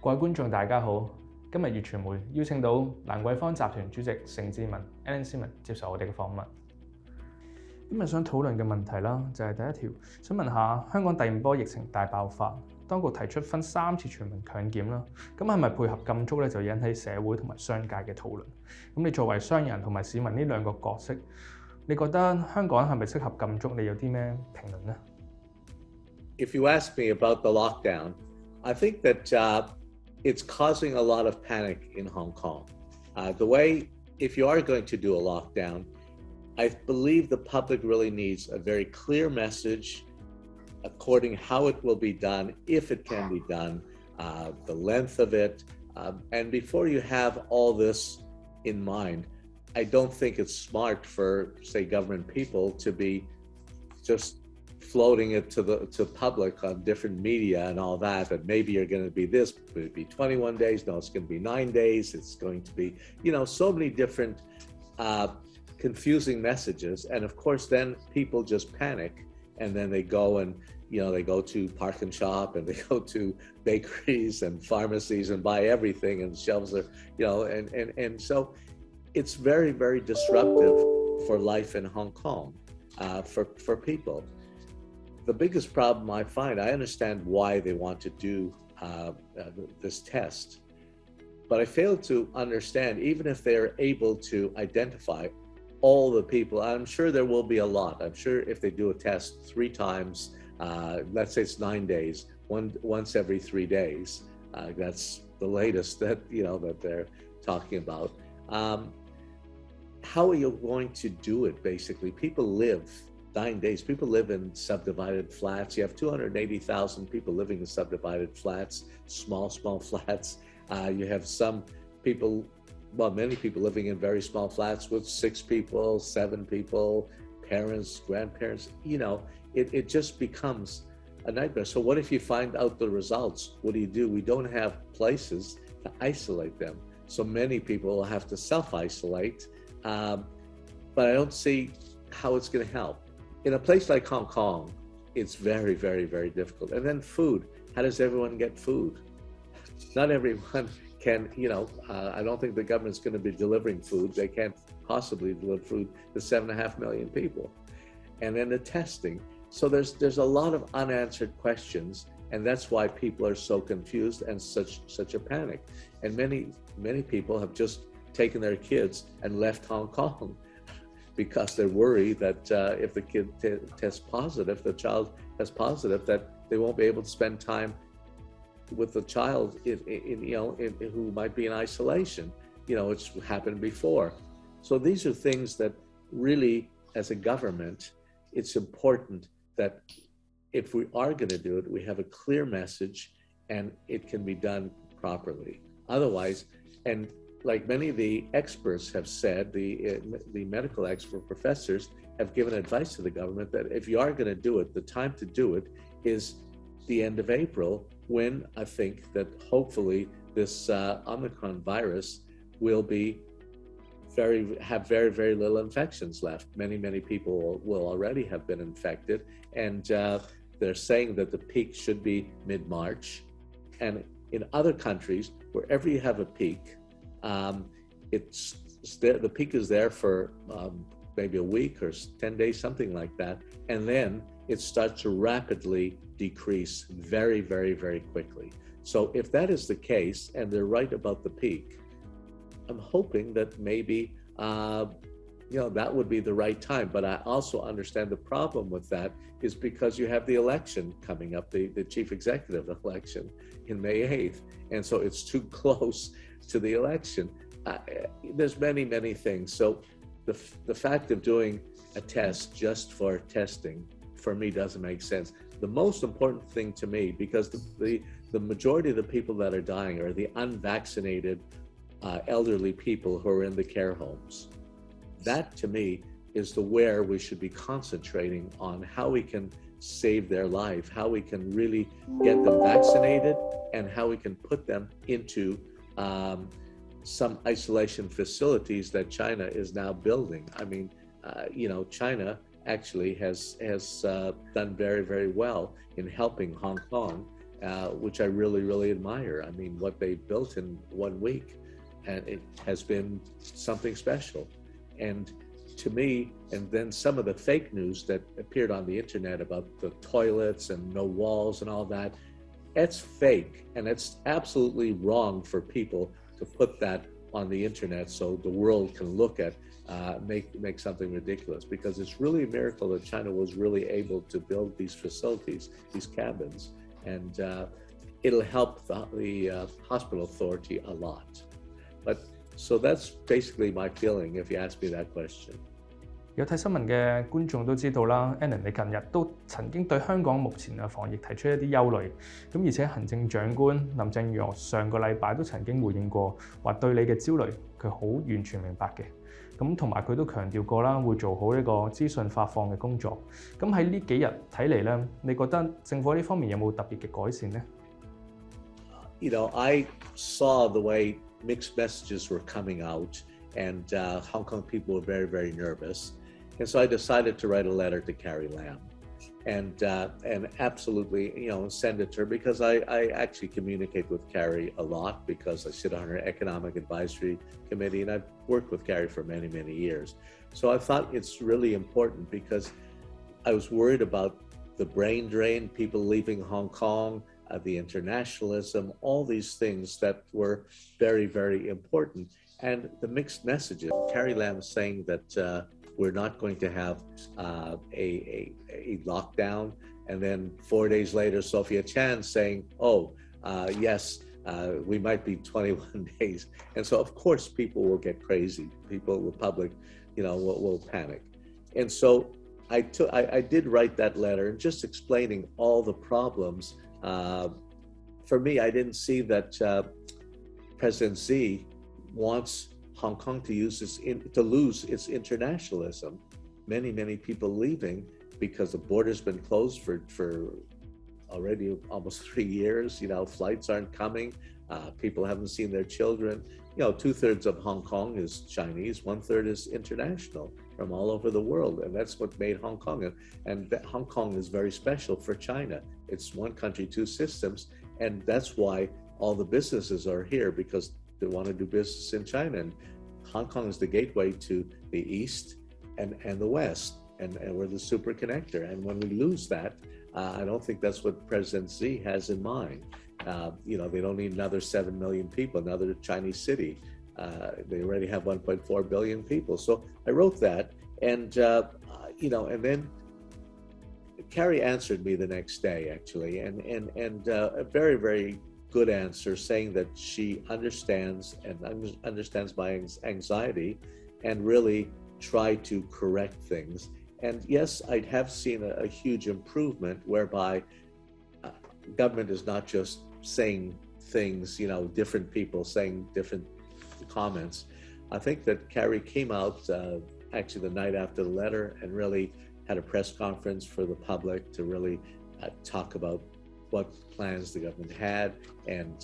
各位觀眾大家好，今日粵傳媒邀請到蘭桂坊集團主席盛智文 Allan Zeman 接受我哋嘅訪問。今日想討論嘅問題啦，就係第一條，想問下香港第五波疫情大爆發，當局提出分3次全民強檢啦，咁係咪配合禁足咧，就引起社會同埋商界嘅討論？咁你作為商人同埋市民呢兩個角色，你覺得香港係咪適合禁足？你有啲咩評論呢？ If you ask me about the lockdown, I think that it's causing a lot of panic in Hong Kong. The way, if you are going to do a lockdown, I believe the public really needs a very clear message according how it will be done, if it can be done, the length of it. And before you have all this in mind, I don't think it's smart for, say, government people to be just floating it to public on different media and all that, that maybe you're going to be this, could it be 21 days? No, it's going to be 9 days. It's going to be, so many different confusing messages. And of course, then people just panic, and then they go and, they go to Park and Shop, and they go to bakeries and pharmacies and buy everything, and shelves are, and so it's very, very disruptive for life in Hong Kong, for people. The biggest problem I find, I understand why they want to do this test, but I fail to understand, even if they're able to identify all the people, I'm sure there will be a lot. I'm sure if they do a test 3 times, let's say it's 9 days, once every 3 days, that's the latest that, that they're talking about. How are you going to do it, basically? People live 9 days. People live in subdivided flats. You have 280,000 people living in subdivided flats, small flats. You have some people, many people living in very small flats with 6 people, 7 people, parents, grandparents. It just becomes a nightmare. So what if you find out the results? What do? We don't have places to isolate them. So many people will have to self-isolate, but I don't see how it's going to help. In a place like Hong Kong, it's very, very, very difficult. And then food. How does everyone get food? Not everyone can, I don't think the government's going to be delivering food. They can't possibly deliver food to 7.5 million people. And then the testing. So there's a lot of unanswered questions, and that's why people are so confused and such a panic. And many people have just taken their kids and left Hong Kong, because they're worried that if the kid tests positive, the child tests positive, that they won't be able to spend time with the child who might be in isolation. It's happened before. So these are things that really, as a government, it's important that if we are going to do it, we have a clear message and it can be done properly. Otherwise, and like many of the experts have said, the medical expert professors have given advice to the government that if you are going to do it, the time to do it is the end of April, when I think that hopefully this Omicron virus will be have very, very little infections left. Many people will already have been infected, and they're saying that the peak should be mid-March. And in other countries, wherever you have a peak, it's there, the peak is there for maybe a week or 10 days, something like that, and then it starts to rapidly decrease very, very, very quickly. So if that is the case, and they're right about the peak, I'm hoping that maybe that would be the right time. But I also understand the problem with that is because you have the election coming up, the chief executive election in May 8th, and so it's too close to the election. There's many things. So the fact of doing a test just for testing, for me, doesn't make sense. The most important thing to me, because the majority of the people that are dying are the unvaccinated elderly people who are in the care homes. That, to me, is where we should be concentrating on how we can save their life, how we can really get them vaccinated, and how we can put them into some isolation facilities that China is now building. I mean, China actually has done very, very well in helping Hong Kong which I really admire. I mean, what they built in 1 week, and it has been something special. And to me, and then some of the fake news that appeared on the internet about the toilets and no walls and all that, it's fake, and it's absolutely wrong for people to put that on the internet so the world can look at, make something ridiculous, because it's really a miracle that China was really able to build these facilities, these cabins, and it'll help the hospital authority a lot. But so that's basically my feeling if you ask me that question. 有睇新聞嘅觀眾都知道啦 ，Allan 你近日都曾經對香港目前嘅防疫提出一啲憂慮，咁而且行政長官林鄭月娥上個禮拜都曾經回應過，話對你嘅焦慮佢好完全明白嘅，咁同埋佢都強調過啦，會做好呢個資訊發放嘅工作。咁喺呢幾日睇嚟咧，你覺得政府喺呢方面有冇特別嘅改善呢？ You know, I saw the way mixed messages were coming out, and Hong Kong people were very nervous. And so I decided to write a letter to Carrie Lam, and absolutely, you know, send it to her, because I actually communicate with Carrie a lot, because I sit on her economic advisory committee, and I've worked with Carrie for many years. So I thought it's really important, because I was worried about the brain drain, people leaving Hong Kong, the internationalism, all these things that were very important, and the mixed messages. Carrie Lam saying that we're not going to have a lockdown, and then 4 days later, Sophia Chan saying, yes, we might be 21 days. And so of course people will get crazy. People, the public, you know, will panic. And so I did write that letter, and just explaining all the problems. For me, I didn't see that President Xi wants Hong Kong to lose its internationalism. Many people leaving because the border's been closed for already almost 3 years. You know, flights aren't coming. People haven't seen their children. You know, 2/3 of Hong Kong is Chinese, 1/3 is international from all over the world, and that's what made Hong Kong. And Hong Kong is very special for China. It's one country, two systems, and that's why all the businesses are here, because they want to do business in China. And Hong Kong is the gateway to the East and the West, and we're the super connector. And when we lose that, I don't think that's what President Xi has in mind. You know, they don't need another 7 million people, another Chinese city. They already have 1.4 billion people. So I wrote that, and you know, and then Carrie answered me the next day, actually, and a very good answer, saying that she understands my anxiety, and really try to correct things. And yes, I have seen a huge improvement, whereby government is not just saying things, you know, different people saying different comments. I think that Carrie came out actually the night after the letter, and really had a press conference for the public to really talk about what plans the government had. And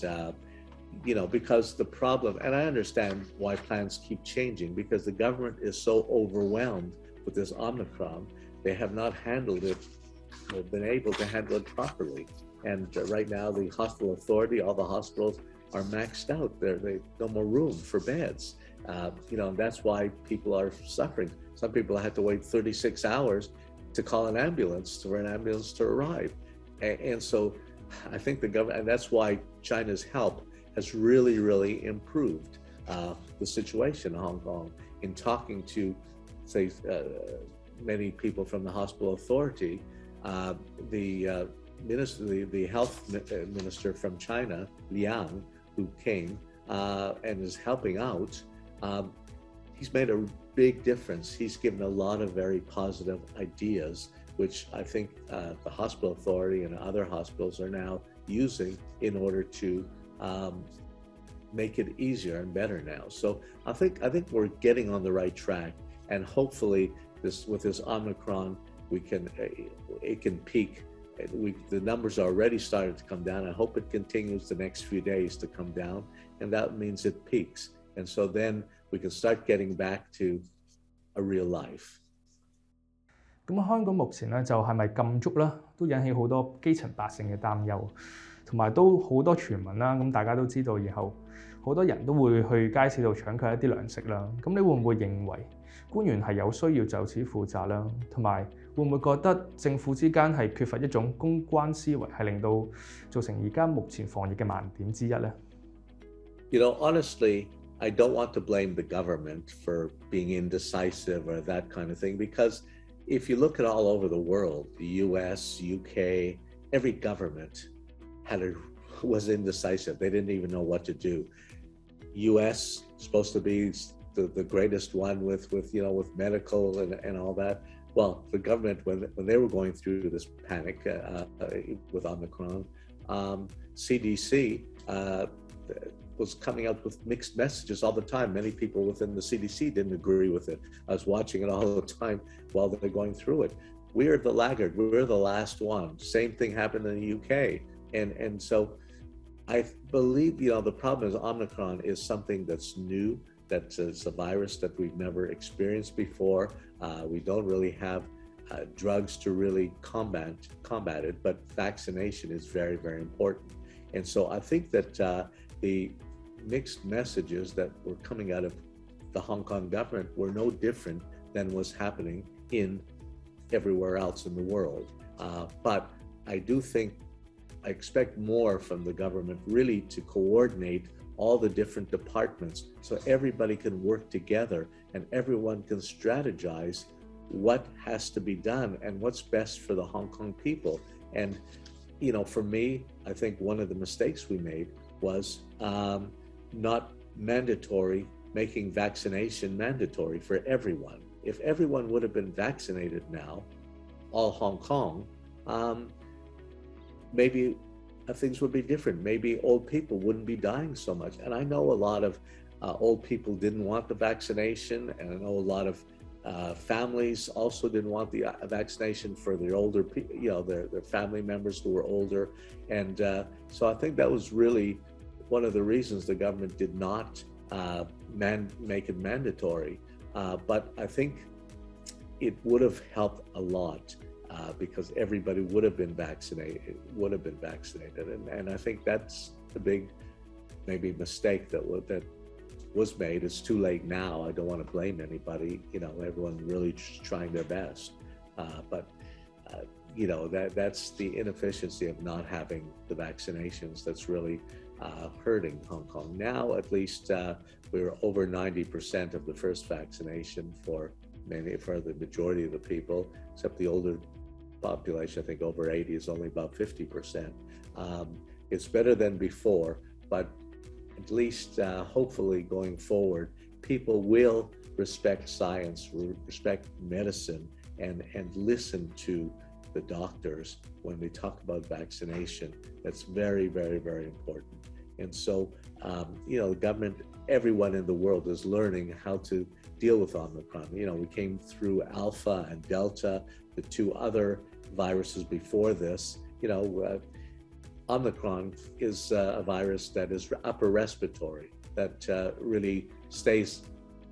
you know, because the problem, and I understand why plans keep changing, because the government is so overwhelmed with this Omicron, they have not handled it, or been able to handle it properly. And right now, the hospital authority, all the hospitals are maxed out. They no more room for beds. You know, and that's why people are suffering. Some people had to wait 36 hours to call an ambulance, for an ambulance to arrive. And so I think the government, and that's why China's help has really improved the situation in Hong Kong. In talking to, say, many people from the hospital authority, the health minister from China, Liang, who came and is helping out, he's made a big difference. He's given a lot of very positive ideas, which I think the hospital authority and other hospitals are now using in order to make it easier and better now. So I think we're getting on the right track, and hopefully with this Omicron, it can peak. The numbers are already started to come down. I hope it continues the next few days to come down, and that means it peaks. And so then we can start getting back to a real life. 咁香港目前咧就係咪禁足啦，都引起好多基層百姓嘅擔憂。同埋都好多傳聞啦。咁大家都知道，然後好多人都會去街市度搶購一啲糧食啦。咁你會唔會認為官員係有需要就此負責啦？同埋會唔會覺得政府之間係缺乏一種公關思維，係令到造成而家目前防疫嘅盲點之一呢？ You know, honestly, I don't want to blame the government for being indecisive or that kind of thing, because if you look at all over the world, the US, UK, every government was indecisive. They didn't even know what to do. US supposed to be the greatest one with medical and all that. Well, the government, when they were going through this panic with Omicron, CDC was coming out with mixed messages all the time. Many people within the CDC didn't agree with it. I was watching it all the time while they're going through it. We're the laggard. We're the last one. Same thing happened in the UK. And so I believe, the problem is Omicron is something that's new. That's a virus that we've never experienced before. We don't really have drugs to really combat it, but vaccination is very, very important. And so I think that the mixed messages that were coming out of the Hong Kong government were no different than was happening in everywhere else in the world. But I do think I expect more from the government really to coordinate all the different departments so everybody can work together and everyone can strategize what has to be done and what's best for the Hong Kong people. And, for me, I think one of the mistakes we made was not making vaccination mandatory for everyone. If everyone would have been vaccinated now, all Hong Kong, maybe things would be different. Maybe old people wouldn't be dying so much. And I know a lot of old people didn't want the vaccination, and I know a lot of families also didn't want the vaccination for their older people, their family members who were older. And so I think that was really one of the reasons the government did not make it mandatory. But I think it would have helped a lot because everybody would have been vaccinated. And I think that's the big maybe mistake that was made. It's too late now. I don't want to blame anybody. Everyone really trying their best. But that's the inefficiency of not having the vaccinations that's really hurting Hong Kong. Now, at least we're over 90% of the first vaccination for the majority of the people, except the older population, I think over 80 is only about 50%. It's better than before, but at least hopefully going forward, people will respect science, respect medicine, and listen to the doctors when they talk about vaccination. That's very, very, very important. And so, the government, everyone in the world is learning how to deal with Omicron. We came through Alpha and Delta, the two other viruses before this. Omicron is a virus that is upper respiratory, that really stays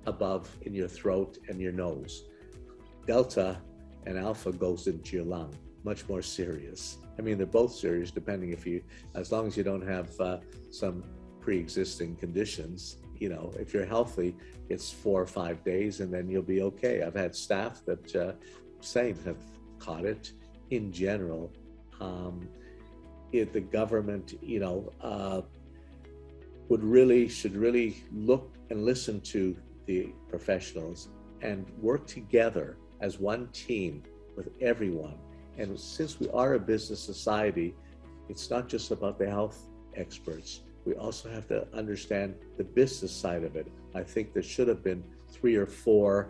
above in your throat and your nose. Delta and Alpha goes into your lung, much more serious. I mean, they're both serious depending as long as you don't have some pre-existing conditions. If you're healthy, it's 4 or 5 days and then you'll be okay. I've had staff that have caught it. In general, if the government, should really look and listen to the professionals and work together as one team with everyone. And since we are a business society, it's not just about the health experts. We also have to understand the business side of it. I think there should have been 3 or 4,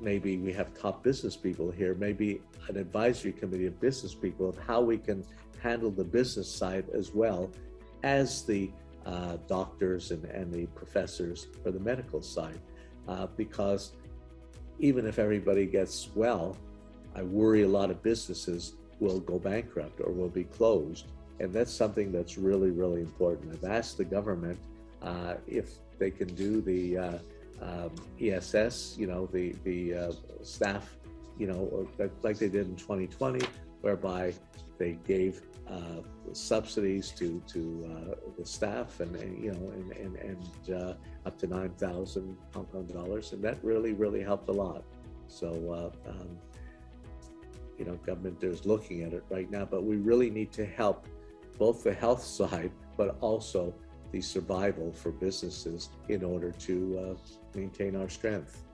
maybe we have top business people here, maybe an advisory committee of business people of how we can handle the business side as well as the doctors and the professors for the medical side. Because even if everybody gets well, I worry a lot of businesses will go bankrupt or will be closed. And that's something that's really, really important. I've asked the government if they can do the ESS, the staff, like they did in 2020, whereby they gave subsidies to the staff and up to 9,000 Hong Kong dollars, and that really helped a lot. So government is looking at it right now, but we really need to help both the health side, but also the survival for businesses in order to maintain our strength.